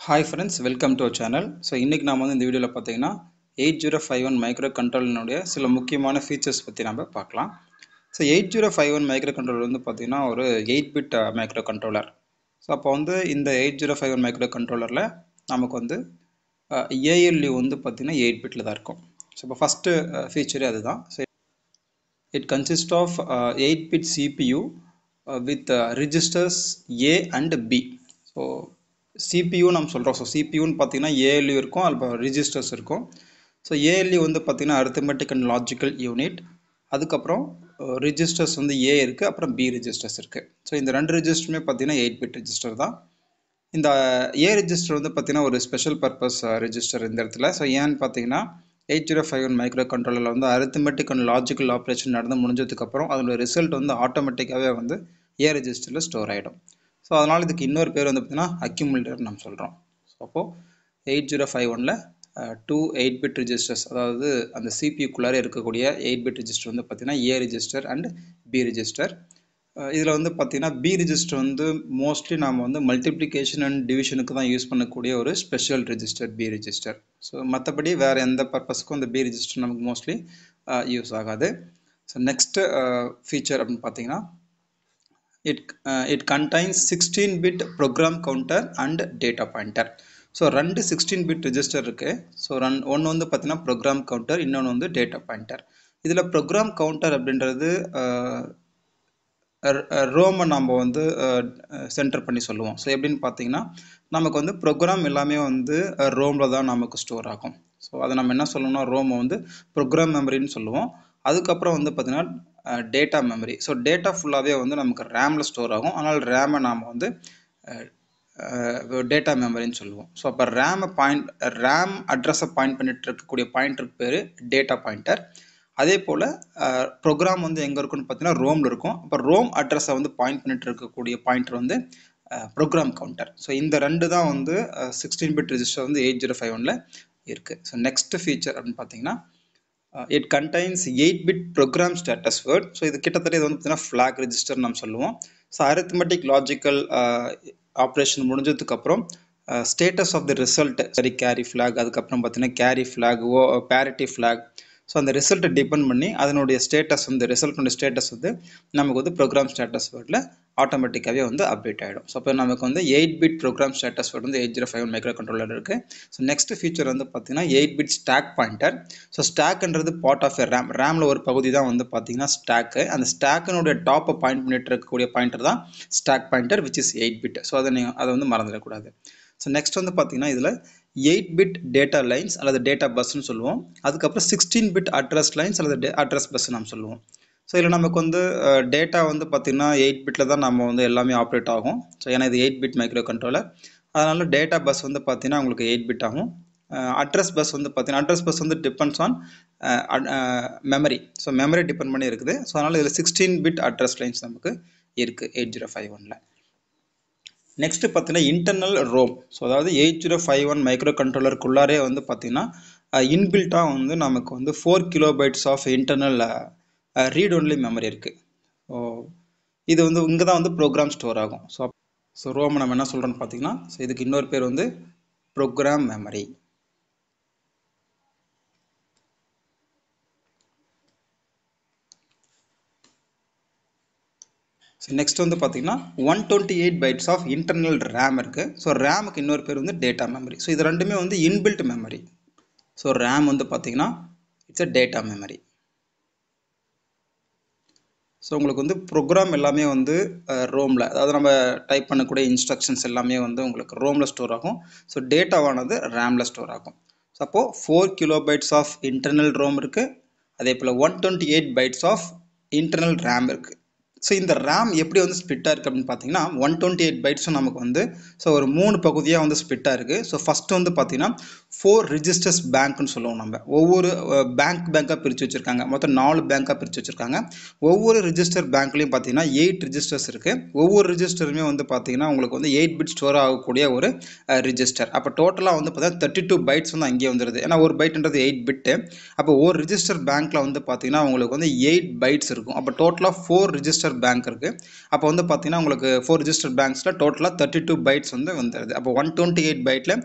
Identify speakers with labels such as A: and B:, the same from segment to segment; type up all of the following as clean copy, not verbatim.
A: Hi friends, welcome to our channel. So இன்னைக்கு நாம வந்து இந்த வீடியோல பாத்தீங்கன்னா 8051 மைக்ரோ கண்ட்ரோலருடைய சில முக்கியமான ஃபீச்சர்ஸ் பத்தி நாம பார்க்கலாம். So 8051 மைக்ரோ கண்ட்ரோலர் வந்து பாத்தீங்கன்னா ஒரு 8 பிட் மைக்ரோ கண்ட்ரோலர். ஸோ அப்போ வந்து இந்த 8051 மைக்ரோ கண்ட்ரோலரில் நமக்கு வந்து ALU வந்து பார்த்தீங்கன்னா 8 பிட்டில் தான் இருக்கும். ஸோ இப்போ ஃபஸ்ட்டு ஃபீச்சரே அதுதான். So it consist of 8 bit CPU with registers A and B. So CPU நம்ம சொல்கிறோம். ஸோ சிபியூன்னு பார்த்தீங்கன்னா ALU இருக்கும், அது ரிஜிஸ்டர்ஸ் இருக்கும். ஸோ ALU வந்து பார்த்தீங்கன்னா அரித்மெட்டிக் அண்ட் லாஜிக்கல் யூனிட். அதுக்கப்புறம் ரிஜிஸ்டர்ஸ் வந்து A இருக்குது, அப்புறம் B ரிஜிஸ்டர்ஸ் இருக்குது. ஸோ இந்த ரெண்டு ரிஜிஸ்டருமே பார்த்தீங்கன்னா 8 பிட் ரிஜிஸ்டர் தான். இந்த A ரிஜிஸ்டர் வந்து பார்த்தீங்கன்னா ஒரு ஸ்பெஷல் பர்பஸ் ரிஜிஸ்டர் இந்த இடத்துல. ஸோ ஏன்னு பார்த்தீங்கன்னா 8051 மைக்ரோ கண்ட்ரோலரில் வந்து அரித்மெட்டிக் அண்ட் லாஜிக்கல் ஆப்ரேஷன் நடந்து முடிஞ்சதுக்கப்புறம் அதோட ரிசல்ட் வந்து ஆட்டோமேட்டிக்காகவே வந்து A ரிஜிஸ்டரில் ஸ்டோர் ஆகிடும். ஸோ அதனால் இதுக்கு இன்னொரு பேர் வந்து பார்த்தீங்கன்னா அக்யூமுலேட்டர் நம்ம சொல்கிறோம். ஸோ அப்போது 8051ல் 2 8 பிட் ரிஜிஸ்டர்ஸ், அதாவது அந்த சிபியூக்குள்ளாரே இருக்கக்கூடிய 8 பிட் ரிஜிஸ்டர் வந்து பார்த்தீங்கன்னா A register and B register. இதில் வந்து பார்த்தீங்கன்னா B ரிஜிஸ்டர் வந்து மோஸ்ட்லி நாம் வந்து மல்டிப்ளிகேஷன் அண்ட் டிவிஷனுக்கு தான் யூஸ் பண்ணக்கூடிய ஒரு special register B register. So மற்றபடி வேறு எந்த பர்பஸ்க்கும் இந்த B ரிஜிஸ்டர் நமக்கு மோஸ்ட்லி யூஸ் ஆகாது. ஸோ நெக்ஸ்ட்டு ஃபீச்சர் அப்படின்னு பார்த்தீங்கன்னா it contains 16 bit program counter and data pointer. So ரெண்டு 16 பிட் ரிஜிஸ்டர் இருக்குது. ஸோ ஒன்று வந்து பார்த்தீங்கன்னா ப்ரோக்ராம் கவுண்டர், இன்னொன்று வந்து டேட்டா பாயிண்டர். இதில் ப்ரோக்ராம் கவுண்டர் அப்படின்றது ரோமை நம்ம வந்து சென்டர் பண்ணி சொல்லுவோம். ஸோ எப்படின்னு பார்த்தீங்கன்னா நமக்கு வந்து ப்ரோக்ராம் எல்லாமே வந்து ரோமில் தான் நமக்கு ஸ்டோர் ஆகும். ஸோ அதை நம்ம என்ன சொல்லணும்னா ரோமை வந்து ப்ரோக்ராம் மெமரின்னு சொல்லுவோம். அதுக்கப்புறம் வந்து பார்த்தீங்கன்னா டேட்டா மெமரி. ஸோ டேட்டா ஃபுல்லாகவே வந்து நமக்கு ரேமில் ஸ்டோர் ஆகும். ஆனால் ரேமை நாம் வந்து டேட்டா மெமரின்னு சொல்லுவோம். ஸோ அப்போ ரேம் அட்ரஸை பாயிண்ட் பண்ணிட்டு இருக்கக்கூடிய பாயிண்டருக்கு பேர் டேட்டா பாயிண்டர். அதே போல் ப்ரோக்ராம் வந்து எங்கே இருக்குன்னு பார்த்தீங்கன்னா ரோமில் இருக்கும். அப்போ ரோம் அட்ரஸை வந்து பாயிண்ட் பண்ணிட்டு இருக்கக்கூடிய பாயிண்டர் வந்து ப்ரோக்ராம் கவுண்டர். ஸோ இந்த ரெண்டு தான் வந்து 16 பிட் ரிஜிஸ்டர் வந்து 8051ல் இருக்குது. ஸோ நெக்ஸ்ட் ஃபீச்சர் அப்படின்னு பார்த்தீங்கன்னா it contains 8 bit program status word. So இது கிட்டத்தட்ட இது வந்து பார்த்தீங்கன்னா ஃப்ளாக் ரிஜிஸ்டர் நம்ம சொல்லுவோம். ஸோ அரித்மெட்டிக் லாஜிக்கல் ஆப்ரேஷன் முடிஞ்சதுக்கப்புறம் ஸ்டேட்டஸ் ஆஃப் தி ரிசல்ட், சரி கேரி ஃப்ளாக், அதுக்கப்புறம் பார்த்தீங்கன்னா carry flag, parity flag. So அந்த ரிசல்ட்டை டிபெண்ட் பண்ணி அதனுடைய ஸ்டேட்டஸ் வந்து ரிசல்ட்டுடைய ஸ்டேட்டஸ் வந்து நமக்கு வந்து ப்ரோக்ராம் ஸ்டேட்டஸ் வேர்டில் ஆட்டோமேட்டிக்காகவே வந்து அப்டேட் ஆகிடும். ஸோ அப்போ நமக்கு வந்து 8 பிட் ப்ரோக்ராம் ஸ்டேட்டஸ் வேர்டு வந்து 8051 மைக்ரோ கண்ட்ரோலர் இருக்குது. ஸோ நெக்ஸ்ட் ஃபீச்சர் வந்து பார்த்தீங்கன்னா 8 பிட் ஸ்டாக் பாயிண்டர். ஸோ ஸ்டாக்ன்றது பார்ட் ஆஃப் ரேமில் ஒரு பகுதி தான் வந்து பார்த்தீங்கன்னா ஸ்டாக்கு. அந்த ஸ்டாக்கினுடைய டாப்பை பாயிண்ட் பண்ணிட்டு இருக்கக்கூடிய பாயிண்டர் தான் stock pointer, which is 8 bit. So அதை வந்து மறந்துடக்கூடாது. ஸோ நெக்ஸ்ட் வந்து பார்த்தீங்கன்னா இதில் 8 பிட் டேட்டா லைன்ஸ் அல்லது டேட்டா பஸ்ன்னு சொல்லுவோம். அதுக்கப்புறம் 16 பிட் அட்ரஸ் லைன்ஸ் அல்லது அட்ரஸ் பஸ் நம்ம சொல்லுவோம். ஸோ இதில் நமக்கு வந்து டேட்டா வந்து பார்த்திங்கன்னா 8 பிட்டில் தான் நம்ம வந்து எல்லாமே ஆப்ரேட் ஆகும். ஸோ ஏன்னா இது 8 பிட் மைக்ரோ கண்ட்ரோலர், அதனால் டேட்டா பஸ் வந்து பார்த்திங்கன்னா உங்களுக்கு 8 பிட் ஆகும். அட்ரஸ் பஸ் வந்து பார்த்திங்கன்னா அட்ரஸ் பஸ் வந்து depends on memory. So memory depend பண்ணி இருக்குது. ஸோ அதனால் இதில் 16 பிட் அட்ரஸ் லைன்ஸ் நமக்கு இருக்குது 8051ல். நெக்ஸ்ட் பார்த்தீங்கன்னா இன்டர்னல் ரோம். ஸோ அதாவது 8051 மைக்ரோ கண்ட்ரோலருக்குள்ளாரே வந்து பார்த்தீங்கன்னா இன்பில்ட்டாக வந்து நமக்கு வந்து 4 kilobytes of internal read only memory இருக்குது. ஸோ இது வந்து இங்கே தான் வந்து ப்ரோக்ராம் ஸ்டோர் ஆகும். ஸோ ரோம் நம்ம என்ன சொல்கிறோன்னு பார்த்தீங்கன்னா, ஸோ இதுக்கு இன்னொரு பேர் வந்து ப்ரோக்ராம் மெமரி. ஸோ நெக்ஸ்ட் வந்து பார்த்தீங்கன்னா 128 பைட்ஸ் ஆஃப் இன்டர்னல் ரேம் இருக்குது. ஸோ ரேமுக்கு இன்னொரு பேர் வந்து டேட்டா மெமரி. ஸோ இது ரெண்டுமே வந்து இன்பில்ட் மெமரி. ஸோ ரேம் வந்து பார்த்தீங்கன்னா it's a data memory. So உங்களுக்கு வந்து ப்ரோக்ராம் எல்லாமே வந்து ரோமில், அதாவது நம்ம டைப் பண்ணக்கூடிய இன்ஸ்ட்ரக்ஷன்ஸ் எல்லாமே வந்து உங்களுக்கு ரோமில் ஸ்டோர் ஆகும். ஸோ டேட்டாவானது ரேமில் ஸ்டோர் ஆகும். ஸோ அப்போது 4 கிலோபைட்ஸ் ஆஃப் இன்டர்னல் ரோம் இருக்குது. அதே போல் 128 பைட்ஸ் ஆஃப் இன்டர்னல் ரேம் இருக்குது. ஸோ இந்த ரேம் எப்படி வந்து ஸ்பிட்டாக இருக்குது அப்படின்னு பார்த்தீங்கன்னா 128 பைட்ஸும் நமக்கு வந்து ஸோ ஒரு 3 பகுதியாக வந்து ஸ்பிட்டாக இருக்குது. ஸோ ஃபஸ்ட்டு வந்து பார்த்தீங்கன்னா 4 ரிஜிஸ்டர்ஸ் பேங்க்னு சொல்லுவோம். நம்ம ஒவ்வொரு பேங்காக பிரித்து வச்சுருக்காங்க. மொத்தம் 4 பேங்காக பிரித்து வச்சுருக்காங்க. ஒவ்வொரு ரிஜிஸ்டர் பேங்க்லையும் பார்த்தீங்கன்னா 8 ரிஜிஸ்டர்ஸ் இருக்குது. ஒவ்வொரு ரிஜிஸ்டருமே வந்து பார்த்தீங்கன்னா உங்களுக்கு வந்து 8 பிட் ஸ்டோர் ஆகக்கூடிய ஒரு ரிஜிஸ்டர். அப்போ டோட்டலாக வந்து பார்த்தீங்கன்னா 32 பைட்ஸ் வந்து அங்கேயே வந்துடுது. ஏன்னா ஒரு பைட்ன்றது 8 பிட்டு. அப்போ ஒரு ரிஜிஸ்டர் பேங்க்கில் வந்து பார்த்தீங்கன்னா உங்களுக்கு வந்து 8 பைட்ஸ் இருக்கும். அப்போ டோட்டலாக 4 ரிஜிஸ்டர் ரிஜிஸ்டர் பேங்க் இருக்குது. அப்போ வந்து பார்த்தீங்கன்னா உங்களுக்கு 4 ரிஜிஸ்டர் பேங்க்ஸில் டோட்டலாக 32 பைட்ஸ் வந்து வந்துடுது. அப்போ 128 பைட்டில்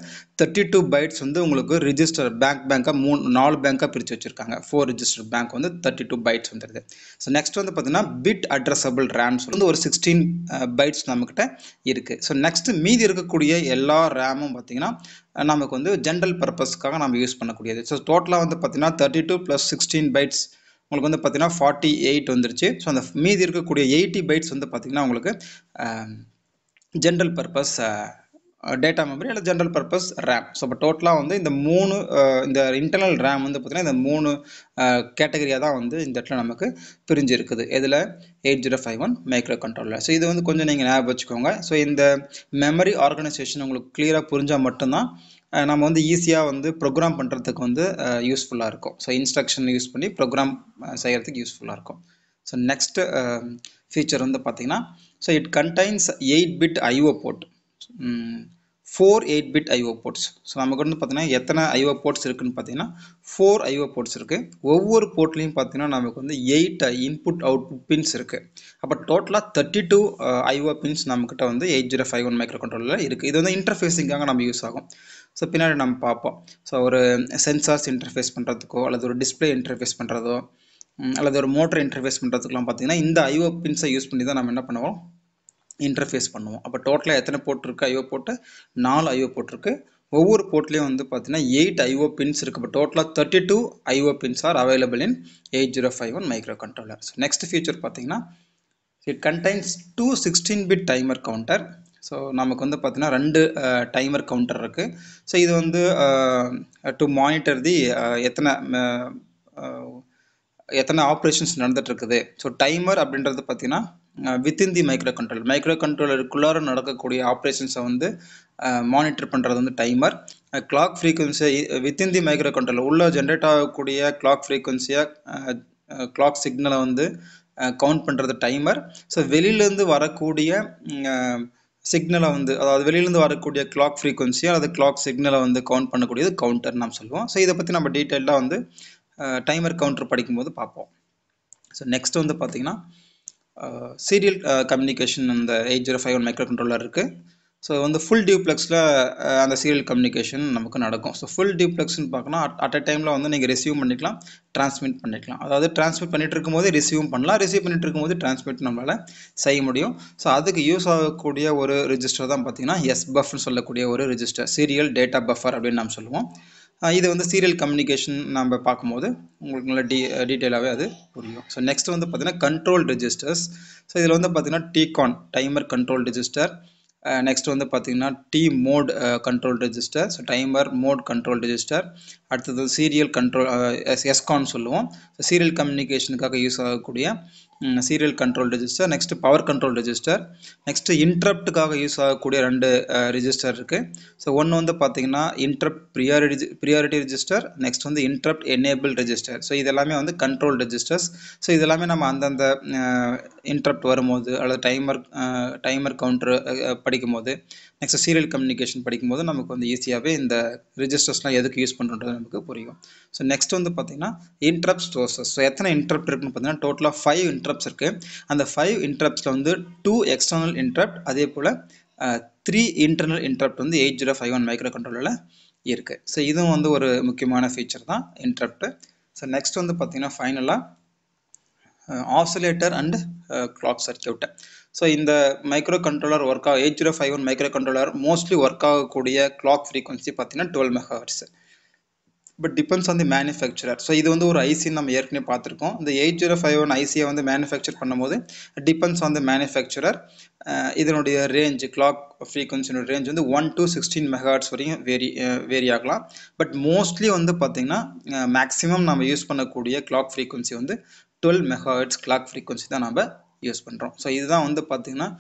A: 32 பைட்ஸ் வந்து உங்களுக்கு ரிஜிஸ்டர் பேங்காக 4 பேங்காக பிரித்து வச்சுருக்காங்க. 4 ரிஜிஸ்டர் பேங்க் வந்து 32 பைட்ஸ் வந்துடுது. ஸோ நெக்ஸ்ட் வந்து பார்த்தீங்கன்னா பிட் அட்ரஸபிள் ரேம்ஸ் வந்து ஒரு 16 பைட்ஸ் நம்மக்கிட்ட இருக்குது. ஸோ நெக்ஸ்ட் மீதி இருக்கக்கூடிய எல்லா ரேமும் பார்த்தீங்கன்னா நமக்கு வந்து ஜென்ரல் பர்பஸ்க்காக நம்ம யூஸ் பண்ணக்கூடியது. ஸோ டோட்டலாக வந்து பார்த்தீங்கன்னா 32 + 16 பைட்ஸ் உங்களுக்கு வந்து பார்த்தீங்கன்னா 48 வந்துருச்சு. ஸோ அந்த மீதி இருக்கக்கூடிய 80 பைட்ஸ் வந்து பார்த்தீங்கன்னா உங்களுக்கு ஜென்ரல் பர்பஸ் டேட்டா மெமரி அல்லது ஜென்ரல் பர்பஸ் ரேம். ஸோ இப்போ டோட்டலாக வந்து இந்த இந்த இன்டர்னல் ரேம் வந்து பார்த்தீங்கன்னா இந்த 3 கேட்டகரியாக தான் வந்து இந்த இடத்துல நமக்கு பிரிஞ்சு இருக்குது. இதில் 8051 மைக்ரோ கண்ட்ரோலர். ஸோ இது வந்து கொஞ்சம் நீங்கள் ஞாபகம் வச்சுக்கோங்க. ஸோ இந்த மெமரி ஆர்கனைசேஷன் உங்களுக்கு கிளியராக புரிஞ்சால் மட்டும்தான் நம்ம வந்து ஈஸியாக வந்து ப்ரோக்ராம் பண்ணுறதுக்கு வந்து யூஸ்ஃபுல்லாக இருக்கும். ஸோ இன்ஸ்ட்ரக்ஷன் யூஸ் பண்ணி ப்ரோக்ராம் செய்கிறதுக்கு யூஸ்ஃபுல்லாக இருக்கும். ஸோ நெக்ஸ்ட் ஃபீச்சர் வந்து பார்த்தீங்கன்னா so it contains eight bit IO port, 4 eight bit IO ports. ஸோ நமக்கு வந்து பார்த்தீங்கன்னா எத்தனை IO போர்ட்ஸ் இருக்குன்னு பார்த்தீங்கன்னா 4 IO போர்ட்ஸ் இருக்குது. ஒவ்வொரு போர்ட்லேயும் பார்த்தீங்கன்னா நமக்கு வந்து 8 இன்புட் அவுட்புட் பின்ஸ் இருக்குது. அப்போ டோட்டலாக 32 IO பின்ஸ் நம்மக்கிட்ட வந்து 8051 மைக்ரோ கண்ட்ரோலரில் இருக்குது. இது வந்து இன்டர்ஃபேஸிங்காக நம்ம யூஸ் ஆகும். ஸோ பின்னாடி நம்ம பார்ப்போம். ஸோ ஒரு சென்சார்ஸ் இன்டர்ஃபேஸ் பண்ணுறதுக்கோ அல்லது ஒரு டிஸ்பிளே இன்டர்ஃபேஸ் பண்ணுறதோ அல்லது ஒரு மோட்டர் இன்டர்ஃபேஸ் பண்ணுறதுக்குலாம் பார்த்தீங்கன்னா இந்த IO பின்ஸை யூஸ் பண்ணி தான் நம்ம என்ன பண்ணுவோம், இன்டர்ஃபேஸ் பண்ணுவோம். அப்போ டோட்டலாக எத்தனை போர்ட் இருக்குது, IO போர்ட்டு 4 IO போர்ட் இருக்குது. ஒவ்வொரு போர்ட்லேயும் வந்து பார்த்தீங்கன்னா 8 IO பின்ஸ் இருக்குது. இப்போ டோட்டலாக 32 IO pins are available in 8051 micro controller. So next feature பார்த்தீங்கன்னா இட் கண்டைன்ஸ் 2 16-பிட் டைமர் கவுண்டர். ஸோ நமக்கு வந்து பார்த்தீங்கன்னா 2 டைமர் கவுண்டர் இருக்குது. ஸோ இது வந்து டு மானிட்டர் தி எத்தனை ஆப்ரேஷன்ஸ் நடந்துட்டு இருக்குது. ஸோ டைமர் அப்படின்றது பார்த்தீங்கன்னா வித்தின் தி மைக்ரோ கண்ட்ரோலருக்குள்ளார நடக்கக்கூடிய ஆப்ரேஷன்ஸை வந்து மானிட்டர் பண்ணுறது வந்து டைமர். கிளாக் ஃப்ரீக்வன்சியை வித்தின் தி மைக்ரோ கண்ட்ரோலர் உள்ள ஜென்ரேட் ஆகக்கூடிய கிளாக் ஃப்ரீக்வன்சியாக கிளாக் சிக்னலை வந்து கவுண்ட் பண்ணுறது டைமர். ஸோ வெளியிலேருந்து வரக்கூடிய சிக்னலை வந்து அதாவது வெளியிலேருந்து வரக்கூடிய கிளாக் ஃப்ரீக்வன்சியை அல்லது கிளாக் சிக்னலை வந்து கவுண்ட் பண்ணக்கூடியது கவுண்டர் நாம் சொல்லுவோம். ஸோ இதை பற்றி நம்ம டீட்டெயிலாக வந்து டைமர் கவுண்டர் படிக்கும்போது பார்ப்போம். ஸோ நெக்ஸ்ட் வந்து பார்த்தீங்கன்னா சீரியல் கம்யூனிகேஷன் அந்த 8051 மைக்ரோ கண்ட்ரோலர் இருக்குது. ஸோ வந்து ஃபுல் டியூப்ளெக்ஸில் அந்த சீரியல் கம்யூனிகேஷன் நமக்கு நடக்கும். ஸோ ஃபுல் டியூப்ளெக்ஸ்னு பார்க்கணும் அட் அ டைமில் வந்து நீங்கள் ரிசீவ் பண்ணிக்கலாம், டிரான்ஸ்மிட் பண்ணிக்கலாம். அதாவது டிரான்ஸ்மிட் பண்ணிட்டு இருக்கும்போது ரிசீவ் பண்ணலாம், ரிசீவ் பண்ணிட்டு இருக்கும்போது டிரான்ஸ்மிட் நம்மளால் செய்ய முடியும். ஸோ அதுக்கு யூஸ் ஆகக்கூடிய ஒரு ரிஜிஸ்டர் தான் பார்த்தீங்கன்னா SBUFன்னு சொல்லக்கூடிய ஒரு ரிஜிஸ்டர், சீரியல் டேட்டா பஃபர் அப்படின்னு நாம் சொல்லுவோம். இது வந்து சீரியல் கம்யூனிகேஷன் நம்ம பார்க்கும்போது உங்களுக்கு நல்ல டீட்டெயிலாகவே அது புரியும். ஸோ நெக்ஸ்ட் வந்து பார்த்தீங்கன்னா கண்ட்ரோல் ரெஜிஸ்டர்ஸ். ஸோ இதில் வந்து பார்த்தீங்கன்னா TCON timer control register. Next வந்து பார்த்தீங்கன்னா mode control register. So timer mode control register. அடுத்தது சீரியல் கண்ட்ரோல் SCON சொல்லுவோம். ஸோ சீரியல் கம்யூனிகேஷனுக்காக யூஸ் ஆகக்கூடிய serial control register. Next power control register. Next இன்டரப்டுக்காக யூஸ் ஆகக்கூடிய 2 ரெஜிஸ்டர் இருக்குது. ஸோ ஒன்று வந்து பார்த்தீங்கன்னா இன்டரப்ட் ப்ரியாரிட்டி ரெஜிஸ்டர். நெக்ஸ்ட் வந்து இன்டரப்ட் எனேபிள் ரெஜிஸ்டர். ஸோ இதெல்லாமே வந்து கண்ட்ரோல் ரெஜிஸ்டர்ஸ். ஸோ இதெல்லாமே நம்ம அந்தந்த இன்டரப்ட் வரும்போது அல்லது டைமர் கவுண்டர் படிக்கும்போது நெக்ஸ்ட் சீரியல் கம்யூனிகேஷன் படிக்கும்போது நமக்கு வந்து ஈஸியாகவே இந்த ரெஜிஸ்டர்ஸ்லாம் எதுக்கு யூஸ் பண்ணுறது நமக்கு புரியும். ஸோ நெக்ஸ்ட் வந்து பார்த்தீங்கன்னா இன்டரப்ட் சோர்சஸ். ஸோ எத்தனை இன்டரப்ட் இருக்குன்னு பார்த்தீங்கன்னா டோட்டலாக 5 இன்டரப்ட்ஸ் இருக்குது. அந்த 5 இன்டரப்ட்ஸில் வந்து 2 எக்ஸ்டர்னல் இன்டரப்ட், அதே போல் 3 இன்டர்னல் இன்டரப்ட் வந்து 8051 மைக்ரோ கண்ட்ரோலரில் இருக்குது. ஸோ இதுவும் வந்து ஒரு முக்கியமான ஃபீச்சர் தான் இன்டரப்ட். ஸோ நெக்ஸ்ட் வந்து பார்த்தீங்கன்னா ஃபைனலாக oscillator and clock circuit. So இந்த micro controller 8051 micro controller mostly work ஆகக்கூடிய கிளாக் ஃப்ரீக்வன்சி பார்த்தீங்கன்னா 12 MHz. But depends on the manufacturer. So இது வந்து ஒரு ஐசி நம்ம ஏற்கனவே பார்த்துருக்கோம். இந்த 8051 ஐசியை வந்து மேனுஃபேக்சர் பண்ணும்போது டிபெண்ட்ஸ் ஆன் தி மேனுஃபேக்சரர். இதனுடைய ரேஞ்ச் கிளாக் ஃப்ரீக்வன்சியோட ரேஞ்ச் வந்து 1 to 16 MHz வரையும் வேரி ஆகலாம். பட் மோஸ்ட்லி வந்து பார்த்தீங்கன்னா மேக்ஸிமம் நம்ம யூஸ் பண்ணக்கூடிய கிளாக் ஃப்ரீக்வன்சி வந்து 12 MHz கிளாக் ஃப்ரீக்வன்சி தான் நம்ம யூஸ் பண்ணுறோம். ஸோ இதுதான் வந்து பார்த்தீங்கன்னா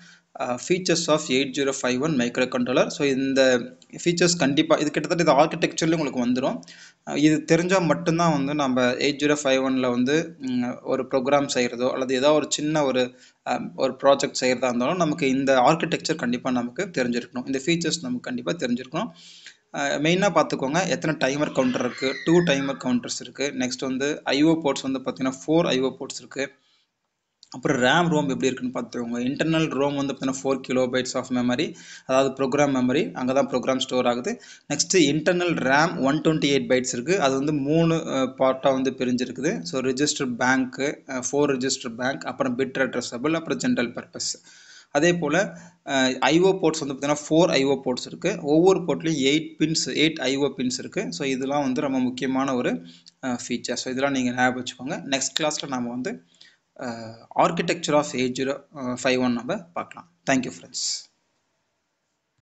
A: features of 8051 micro controller. So இந்த ஃபீச்சர்ஸ் கண்டிப்பாக இது கிட்டத்தட்ட இது ஆர்கிடெக்சர்லேயும் உங்களுக்கு வந்துடும். இது தெரிஞ்சால் மட்டும்தான் வந்து நம்ம 8051 வந்து ஒரு ப்ரோக்ராம் செய்கிறதோ அல்லது ஏதோ ஒரு சின்ன ஒரு ப்ராஜெக்ட் செய்கிறதா இருந்தாலும் நமக்கு இந்த ஆர்கிடெக்சர் கண்டிப்பாக நமக்கு தெரிஞ்சிருக்கணும், இந்த ஃபீச்சர்ஸ் நமக்கு கண்டிப்பாக தெரிஞ்சிருக்கணும். மெயினாக பார்த்துக்கோங்க எத்தனை டைமர் கவுண்டர் இருக்குது, 2 டைமர் கவுண்டர்ஸ் இருக்குது. நெக்ஸ்ட் வந்து IO போர்ட்ஸ் வந்து பார்த்தீங்கன்னா 4 IO போர்ட்ஸ் இருக்குது. அப்புறம் ரேம் ரோம் எப்படி இருக்குன்னு பார்த்துக்கோங்க. இன்டர்னல் ரோம் வந்து பார்த்தீங்கன்னா 4 கிலோபைட்ஸ் ஆஃப் மெமரி, அதாவது ப்ரோக்ராம் மெமரி, அங்கே தான் ப்ரோக்ராம் ஸ்டோர் ஆகுது. நெக்ஸ்ட்டு இன்டர்னல் ரேம் 128 பைட்ஸ் இருக்குது. அது வந்து 3 பார்ட்டாக வந்து பிரிஞ்சிருக்குது. ஸோ ரிஜிஸ்டர் பேங்க்கு, 4 ரிஜிஸ்டர் பேங்க், அப்புறம் பிட் அட்ரஸபிள், அப்புறம் ஜென்ரல் பர்பஸ். அதே போல் ஐஓ போர்ட்ஸ் வந்து பார்த்தீங்கன்னா 4 ஐஓ போர்ட்ஸ் இருக்குது. ஒவ்வொரு போர்ட்லேயும் 8 ஐஓ பின்ஸ் இருக்குது. ஸோ இதெல்லாம் வந்து ரொம்ப முக்கியமான ஒரு ஃபீச்சர். ஸோ இதெல்லாம் நீங்கள் ஞாபகம் வச்சுக்கோங்க. நெக்ஸ்ட் கிளாஸில் நம்ம வந்து ஆர்கிடெக்சர் ஆஃப் 8051 நம்ம பார்க்கலாம். Thank you friends.